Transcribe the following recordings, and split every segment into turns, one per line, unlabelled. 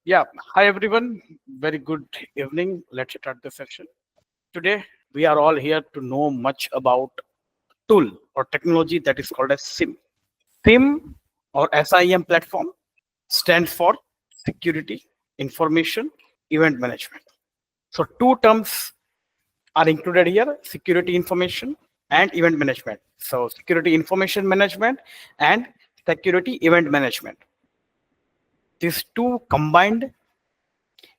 Yeah, hi everyone. Very good evening. Let's start the session. Today, we are all here to know much about tool or technology that is called as SIEM. SIEM or SIEM platform stands for Security Information Event Management. So two terms are included here: security information and event management. So security information management and security event management. These two combined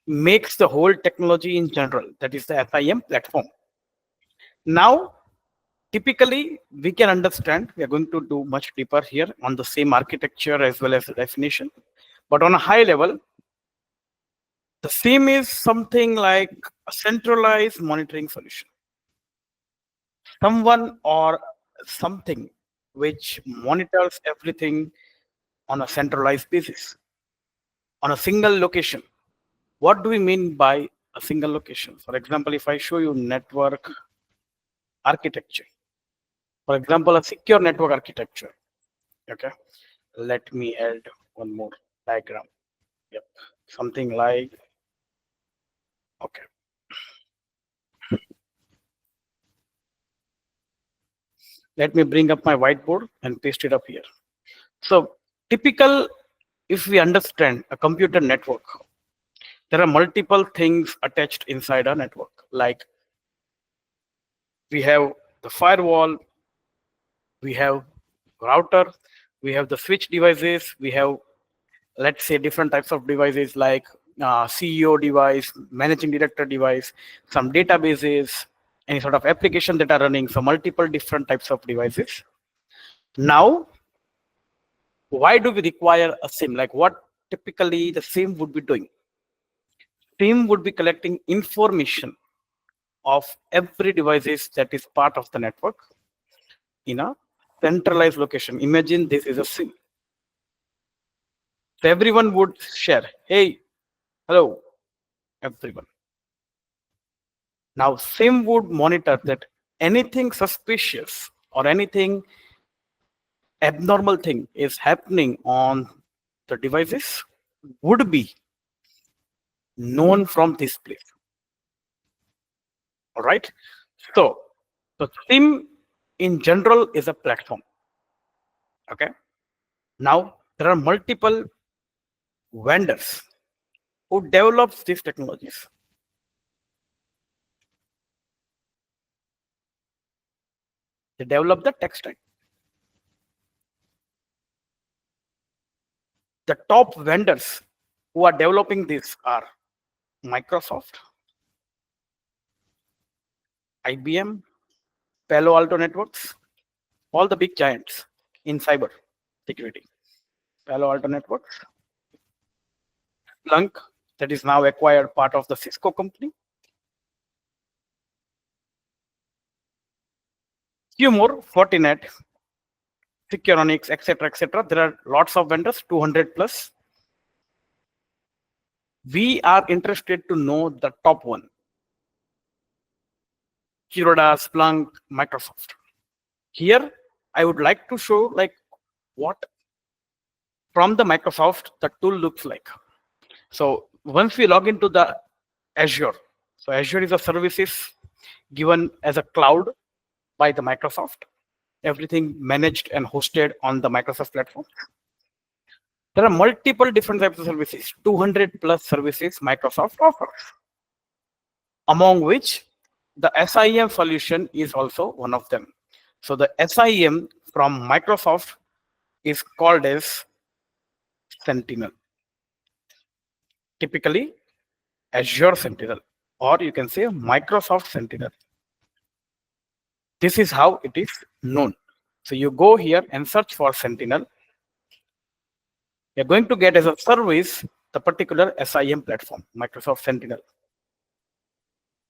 makes the whole technology in general, that is the SIM platform. Now, typically, we can understand, we are going to do much deeper here on the same architecture as well as the definition. But on a high level, the SIEM is something like a centralized monitoring solution. Someone or something which monitors everything on a centralized basis, on a single location. What do we mean by a single location? For example, if I show you network architecture, for example, a secure network architecture. Okay, let me add one more diagram. Yep, something like, okay. Let me bring up my whiteboard and paste it up here. So typical, if we understand a computer network, there are multiple things attached inside a network. Like we have the firewall, we have router, we have the switch devices, we have, let's say, different types of devices like CEO device, managing director device, some databases, any sort of application that are running. So multiple different types of devices. Now, why do we require a SIM? Like what typically the SIM would be doing? SIM would be collecting information of every devices that is part of the network in a centralized location. Imagine this is a SIM. So everyone would share, hey, hello, everyone. Now, SIM would monitor that anything suspicious or anything abnormal thing is happening on the devices would be known from this place. All right. So SIM in general is a platform. Okay. Now there are multiple vendors who develops these technologies. They develop the tech stack. The top vendors who are developing this are Microsoft, IBM, Palo Alto Networks, all the big giants in cyber security. Palo Alto Networks, Splunk, that is now acquired part of the Cisco company. Few more, Fortinet, Securonix, etc., etc. There are lots of vendors, 200 plus. We are interested to know the top one. Kuroda, Splunk, Microsoft. Here, I would like to show like what from the Microsoft the tool looks like. So once we log into the Azure, so Azure is a services given as a cloud by the Microsoft, everything managed and hosted on the Microsoft platform. There are multiple different types of services, 200 plus services Microsoft offers, among which the SIEM solution is also one of them. So the SIEM from Microsoft is called as Sentinel. Typically, Azure Sentinel, or you can say Microsoft Sentinel. This is how it is known. So you go here and search for Sentinel. You're going to get as a service the particular SIEM platform, Microsoft Sentinel.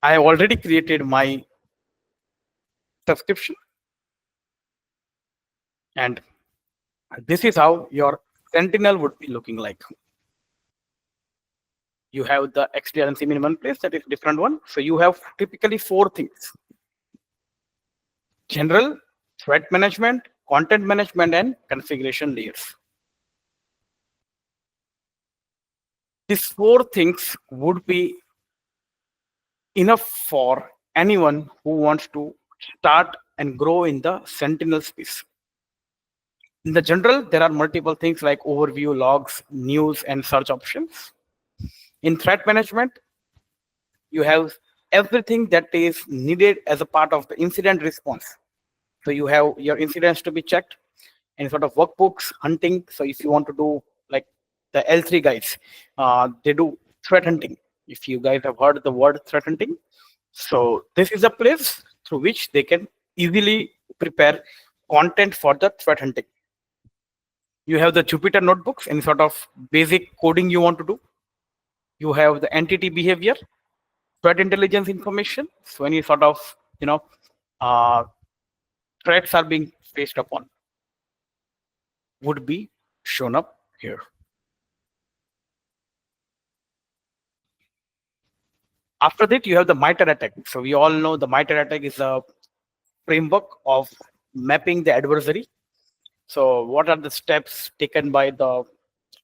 I have already created my subscription. And this is how your Sentinel would be looking like. You have the XDR and SIEM in one place, that is different one. So you have typically four things: general, threat management, content management, and configuration layers. These four things would be enough for anyone who wants to start and grow in the Sentinel space. In the general, there are multiple things like overview, logs, news, and search options. In threat management, you have everything that is needed as a part of the incident response. So you have your incidents to be checked and sort of workbooks, hunting. So if you want to do like the L3 guys, they do threat hunting. If you guys have heard the word threat hunting, so this is a place through which they can easily prepare content for the threat hunting. You have the Jupyter notebooks, any sort of basic coding you want to do. You have the entity behavior, threat intelligence information. So any sort of uh, threats are being faced upon would be shown up here. After that, you have the MITRE attack. So we all know the MITRE attack is a framework of mapping the adversary. So what are the steps taken by the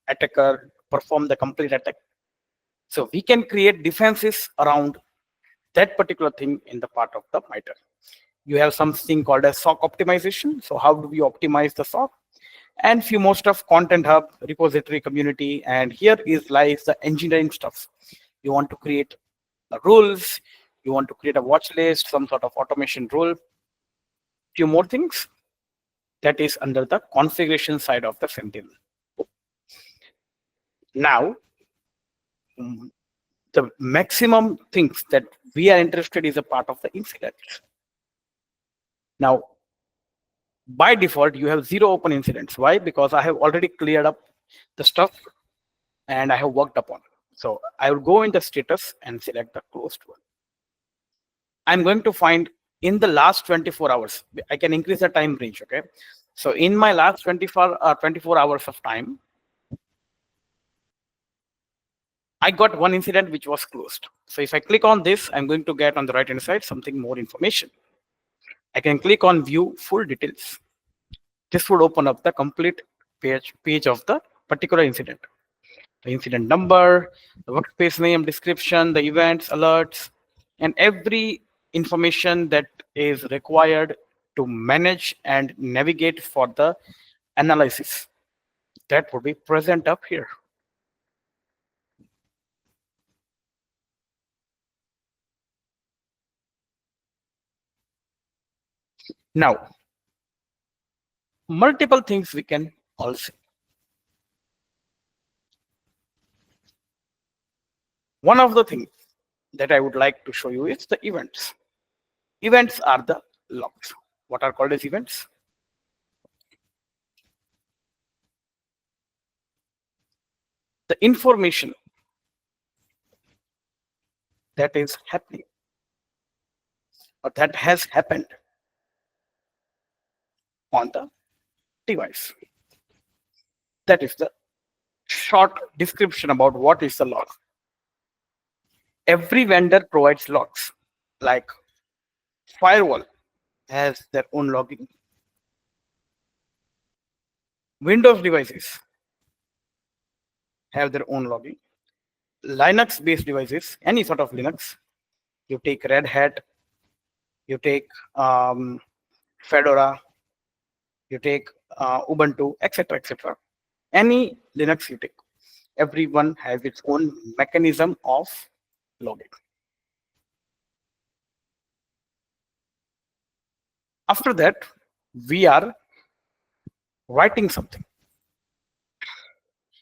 attacker to perform the complete attack? So we can create defenses around that particular thing in the part of the MITRE. You have something called as SOC optimization. So how do we optimize the SOC? And few more stuff, content hub, repository, community, and here lies the engineering stuff. You want to create rules, you want to create a watch list, some sort of automation rule, few more things that is under the configuration side of the Sentinel. Now, the maximum things that we are interested is a part of the incidents. Now, by default, you have 0 open incidents. Why? Because I have already cleared up the stuff and I have worked upon. So I will go in the status and select the closed one. I'm going to find in the last 24 hours, I can increase the time range, okay? So in my last 24 hours of time, I got one incident which was closed. So if I click on this, I'm going to get on the right-hand side something more information. I can click on view full details. This would open up the complete page of the particular incident. The incident number, the workspace name, description, the events, alerts, and every information that is required to manage and navigate for the analysis. That would be present up here. Now, multiple things we can also. One of the things that I would like to show you is the events. Events are the logs. What are called as events? The information that is happening or that has happened on the device. That is the short description about what is the log. Every vendor provides logs, like firewall has their own logging. Windows devices have their own logging. Linux-based devices, any sort of Linux, you take Red Hat, you take Fedora, you take Ubuntu, etc., etc. Any Linux you take, everyone has its own mechanism of logging. After that, we are writing something.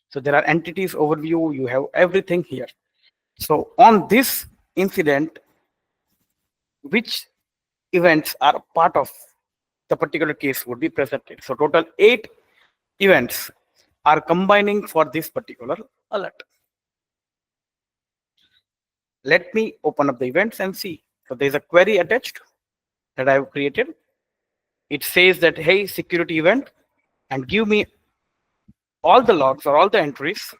So there are entities overview, you have everything here. So on this incident, which events are part of the particular case would be presented. So total 8 events are combining for this particular alert. Let me open up the events and see. So there's a query attached that I've created. It says that, hey, security event, and give me all the logs or all the entries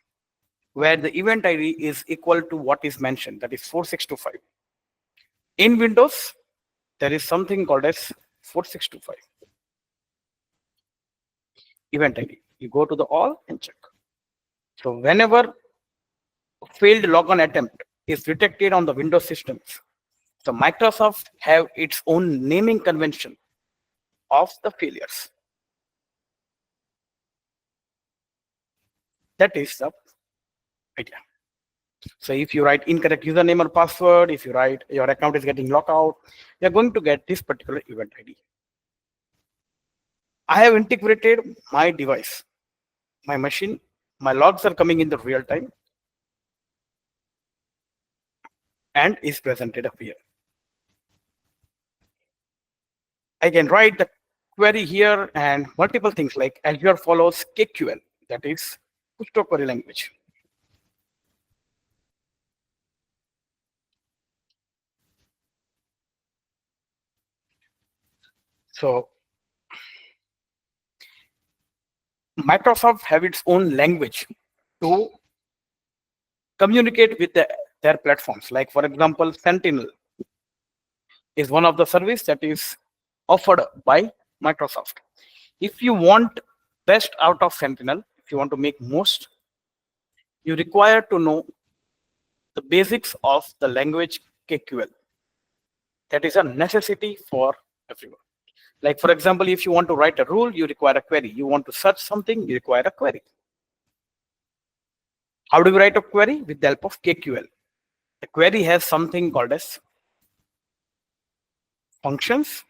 where the event ID is equal to what is mentioned, that is 4625. In Windows, there is something called as 4625 event ID. You go to the all and check. So whenever failed logon attempt is detected on the Windows systems, so Microsoft have its own naming convention of the failures. That is the idea. So if you write incorrect username or password, if you write your account is getting locked out, you're going to get this particular event ID. I have integrated my device, my machine, my logs are coming in the real time and is presented up here. I can write the query here and multiple things like Azure follows KQL, that is Kusto Query Language. So Microsoft have its own language to communicate with their platforms. Like for example, Sentinel is one of the service that is offered by Microsoft. If you want best out of Sentinel, if you want to make most, you require to know the basics of the language KQL. That is a necessity for everyone. Like for example, if you want to write a rule, you require a query. You want to search something, you require a query. How do we write a query? With the help of KQL. The query has something called as functions,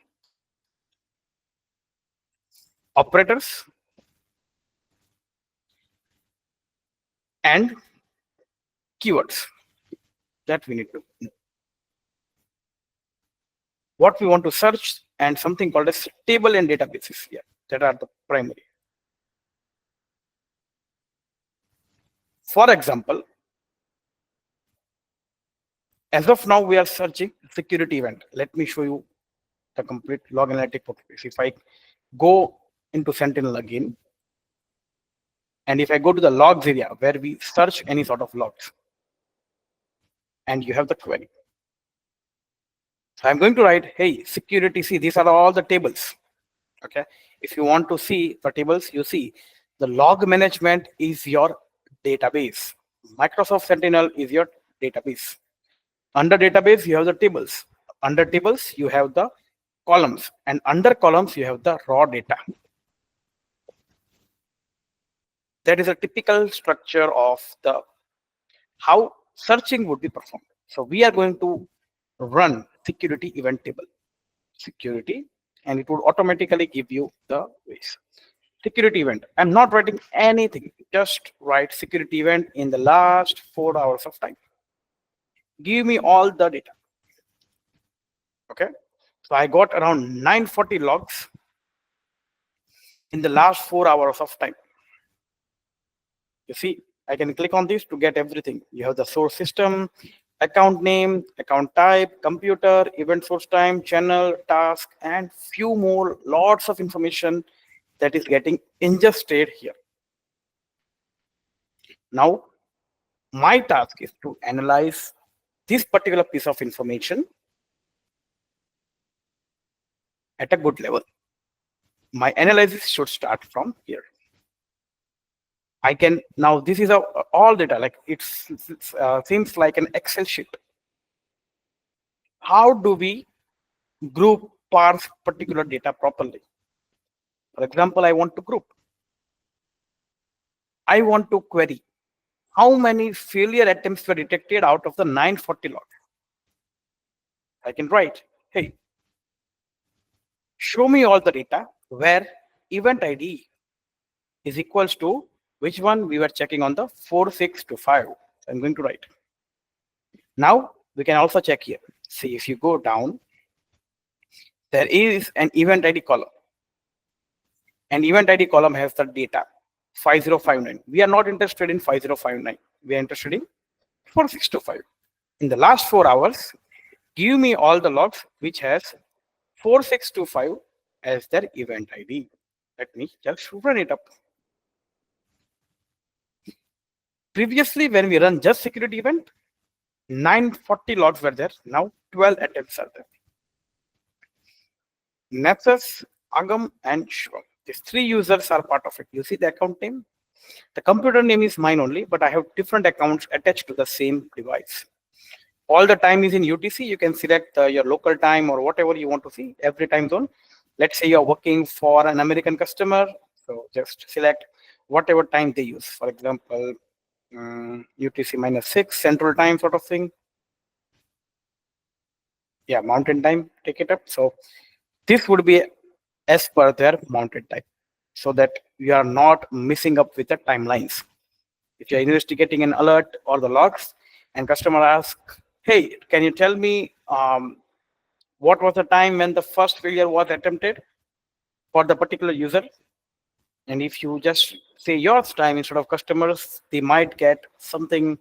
operators, and keywords that we need to know. What we want to search and something called as table and databases here, that are the primary. For example, as of now, we are searching security event. Let me show you the complete log analytic portfolio. If I go into Sentinel again, and if I go to the logs area where we search any sort of logs, and you have the query. So I'm going to write, hey, security, see, these are all the tables. Okay. If you want to see the tables, you see the log management is your database. Microsoft Sentinel is your database. Under database, you have the tables. Under tables, you have the columns. And under columns, you have the raw data. That is a typical structure of the how searching would be performed. So we are going to run security event table. Security, and it would automatically give you the ways. Security event. I'm not writing anything. Just write security event in the last 4 hours of time. Give me all the data. Okay. So I got around 940 logs in the last 4 hours of time. You see, I can click on this to get everything. You have the source system, account name, account type, computer, event source time, channel, task, and few more, lots of information that is getting ingested here. Now, my task is to analyze this particular piece of information at a good level. My analysis should start from here. I can now, this is all data, like it seems like an Excel sheet. How do we group, parse particular data properly? For example, I want to group. I want to query how many failure attempts were detected out of the 940 log. I can write, hey, show me all the data where event ID is equals to which one we were checking on the 4625. I'm going to write. Now we can also check here. See, if you go down, there is an event ID column. And event ID column has the data 5059. We are not interested in 5059. We are interested in 4625. In the last 4 hours, give me all the logs which has 4625 as their event ID. Let me just run it up. Previously, when we run just security event, 940 logs were there. Now 12 attempts are there. Nexus, Agam, and Shivam. These 3 users are part of it. You see the account name, The computer name is mine only, but I have different accounts attached to the same device. All the time is in UTC. You can select your local time or whatever you want to see, every time zone. Let's say you're working for an American customer. So just select whatever time they use. For example, UTC -6 Central Time sort of thing. Yeah, Mountain Time, take it up. So this would be as per their Mountain Time, so that you are not missing up with the timelines. If you're investigating an alert or the logs and customer asks, hey, can you tell me what was the time when the first failure was attempted for the particular user? And if you just say your time instead of customers, they might get something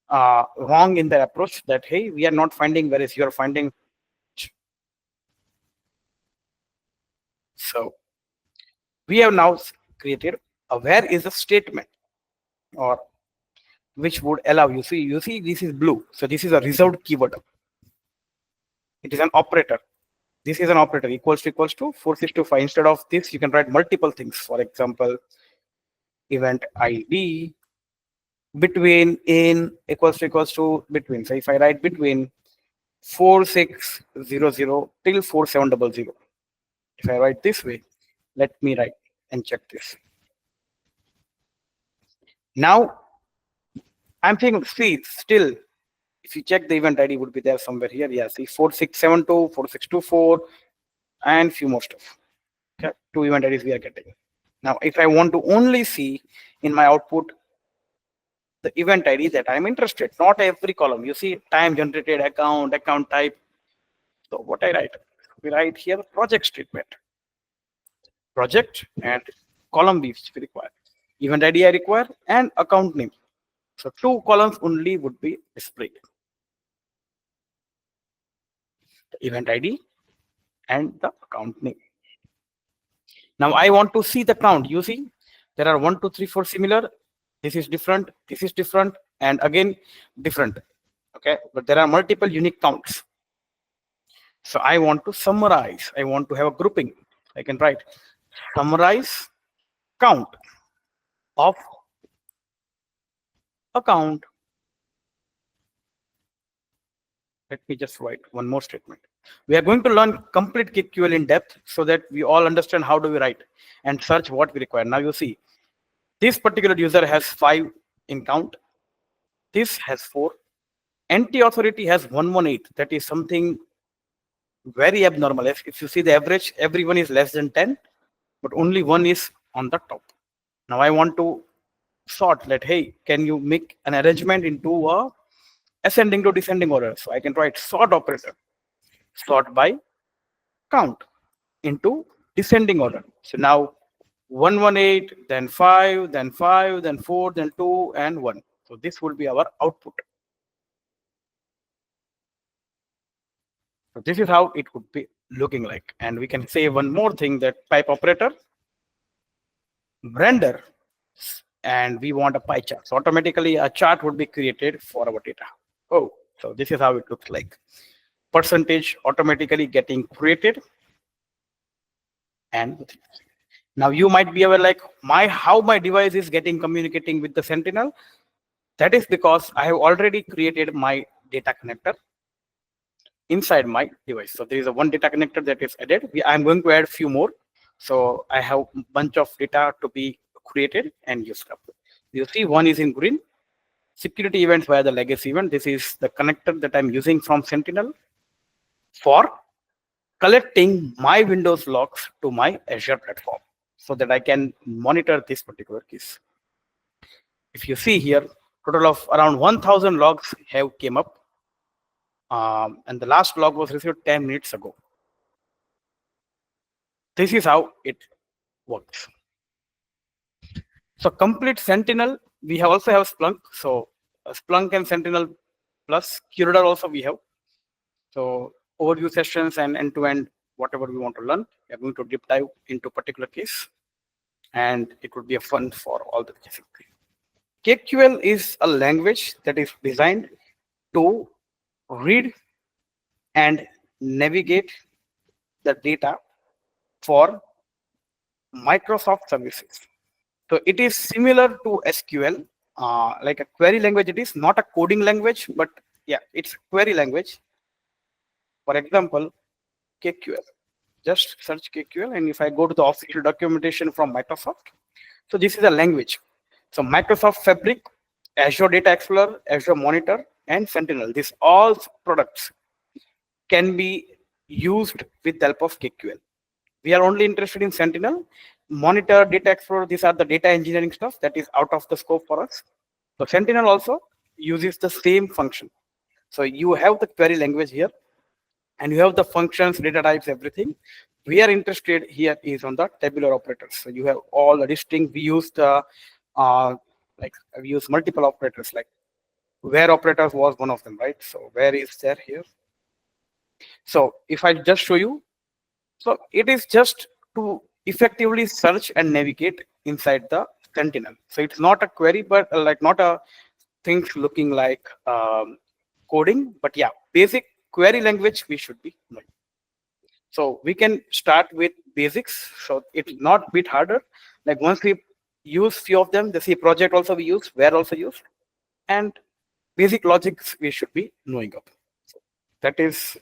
wrong in their approach, that, hey, we are not finding, whereas you're finding. So we have now created a where is a statement, or which would allow you see this is blue, so this is a reserved keyword. It is an operator. This is an operator, equals to 4625. Instead of this, you can write multiple things. For example, event ID between in equals to between. So if I write between 4600 till 4700, if I write this way, let me write and check this. Now I'm saying, see, still, if you check the event ID would be there somewhere here. Yeah, see 4672, 4624, and few more stuff. Okay, 2 event IDs we are getting. Now, if I want to only see in my output the event ID that I'm interested, not every column. You see, time generated, account type. So what I write? We write here project statement. Project and column B which we require. Event ID I require and account name. So 2 columns only would be displayed. The event ID and the account name. Now I want to see the count. You see, there are 1, 2, 3, 4 similar. This is different, and again different. Okay, but there are multiple unique counts. So I want to summarize. I want to have a grouping. I can write summarize count of account. Let me just write one more statement. We are going to learn complete KQL in depth so that we all understand how do we write and search what we require. Now you see, this particular user has 5 in count. This has 4. Anti-authority has 118. That is something very abnormal. If you see the average, everyone is less than 10, but only 1 is on the top. Now I want to sort that, hey, can you make an arrangement into a ascending to descending order? So I can write sort operator, sort by count into descending order. So now 118, then 5, then 5, then 4, then 2, and 1. So this will be our output. So this is how it would be looking like. And we can say one more thing, that pipe operator, render, and we want a pie chart. So automatically a chart would be created for our data. Oh, so this is how it looks like. Percentage automatically getting created. And now you might be aware, like, how my device is communicating with the Sentinel. That is because I have already created my data connector inside my device. So there is a one data connector that is added. I'm going to add a few more. So I have a bunch of data to be created and used up. You see, one is in green. Security events via the legacy event. This is the connector that I'm using from Sentinel for collecting my Windows logs to my Azure platform so that I can monitor this particular case. If you see here, total of around 1,000 logs have came up. And the last log was received 10 minutes ago. This is how it works. So complete Sentinel, we also have Splunk. So Splunk and Sentinel plus QRadar also we have. So overview sessions and end-to-end, whatever we want to learn, we are going to deep dive into particular case. And it would be a fun for all the cases. KQL is a language that is designed to read and navigate the data for Microsoft services. So it is similar to SQL, like a query language. It is not a coding language, but yeah, it's a query language. For example, KQL. Just search KQL, and if I go to the official documentation from Microsoft, so this is a language. So Microsoft Fabric, Azure Data Explorer, Azure Monitor, and Sentinel. These all products can be used with the help of KQL. We are only interested in Sentinel. Monitor, Data Explorer, these are the data engineering stuff that is out of the scope for us. So Sentinel also uses the same function. So you have the query language here, and you have the functions, data types, everything. We are interested here is on the tabular operators. So you have all the listing. We use the like we use multiple operators, like where operators was one of them, right? So where is there here? So if I just show you, so it is just to effectively search and navigate inside the Sentinel. So it's not a query, but like not a things looking like coding, but yeah, basic query language we should be knowing. So we can start with basics. So it's not a bit harder. Like once we use few of them, the C project also we use, where also use, and basic logics we should be knowing of. So that is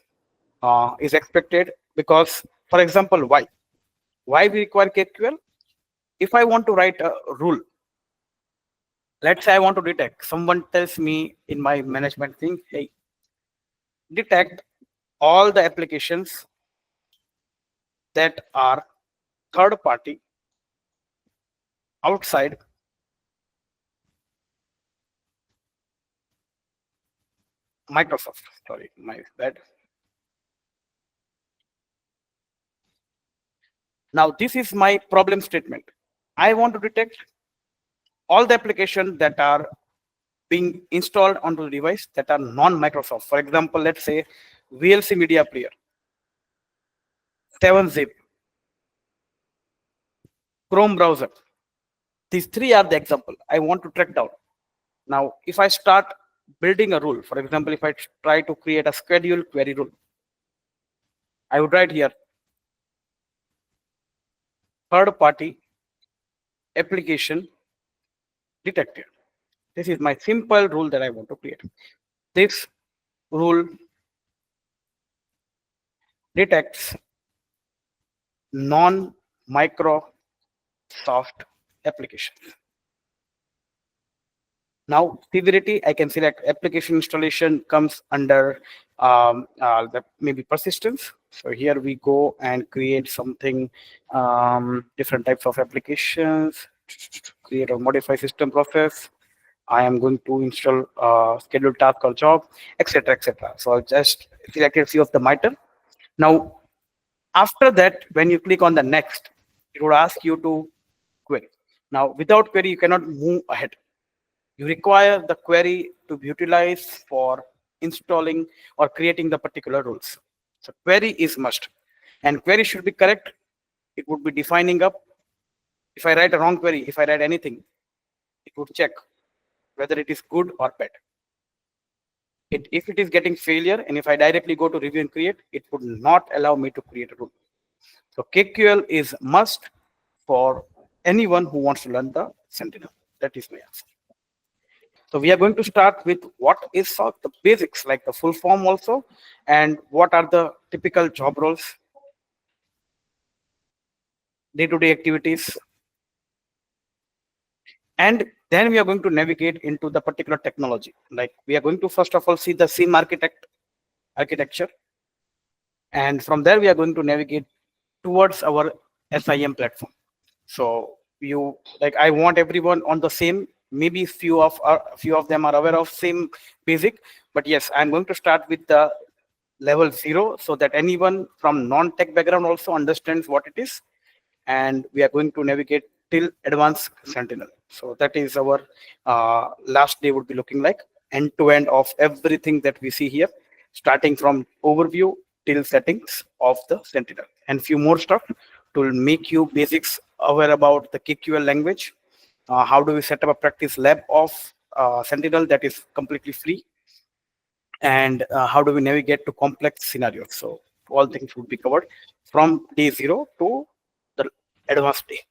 expected because, for example, why we require KQL? If I want to write a rule, let's say I want to detect, someone tells me in my management thing, hey, detect all the applications that are third party outside Microsoft. Sorry, my bad. Now this is my problem statement. I want to detect all the applications that are being installed onto the device that are non-Microsoft. For example, let's say VLC Media Player, 7-zip, Chrome browser. These three are the example I want to track down. Now, if I start building a rule, for example, if I try to create a schedule query rule, I would write here third party application detected. This is my simple rule that I want to create. This rule detects non-Microsoft applications. Now, severity, I can select application installation comes under maybe persistence. So here we go and create something, different types of applications, create or modify system process. I am going to install scheduled task or job, etc., etc. So I'll just select a few of the MITRE. Now, after that, when you click on the next, it would ask you to query. Now, without query, you cannot move ahead. You require the query to be utilized for installing or creating the particular rules. So query is must, and query should be correct. It would be defining up. If I write a wrong query, if I write anything, it would check whether it is good or bad. If it is getting failure, and if I directly go to review and create, it would not allow me to create a rule. So KQL is must for anyone who wants to learn the Sentinel. That is my answer. So we are going to start with what is SOC, the basics, like the full form also, and what are the typical job roles, day-to-day activities. And then we are going to navigate into the particular technology. Like we are going to first of all see the SIEM architecture. And from there, we are going to navigate towards our SIEM platform. So you like, I want everyone on the same, maybe few of them are aware of same basic, but yes, I'm going to start with the level 0 so that anyone from non-tech background also understands what it is. And we are going to navigate till advanced Sentinel. So that is our last day would be looking like, end to end of everything that we see here, starting from overview till settings of the Sentinel, and few more stuff to make you basics aware about the KQL language. How do we set up a practice lab of Sentinel that is completely free, and how do we navigate to complex scenarios. So all things would be covered from day 0 to the advanced day.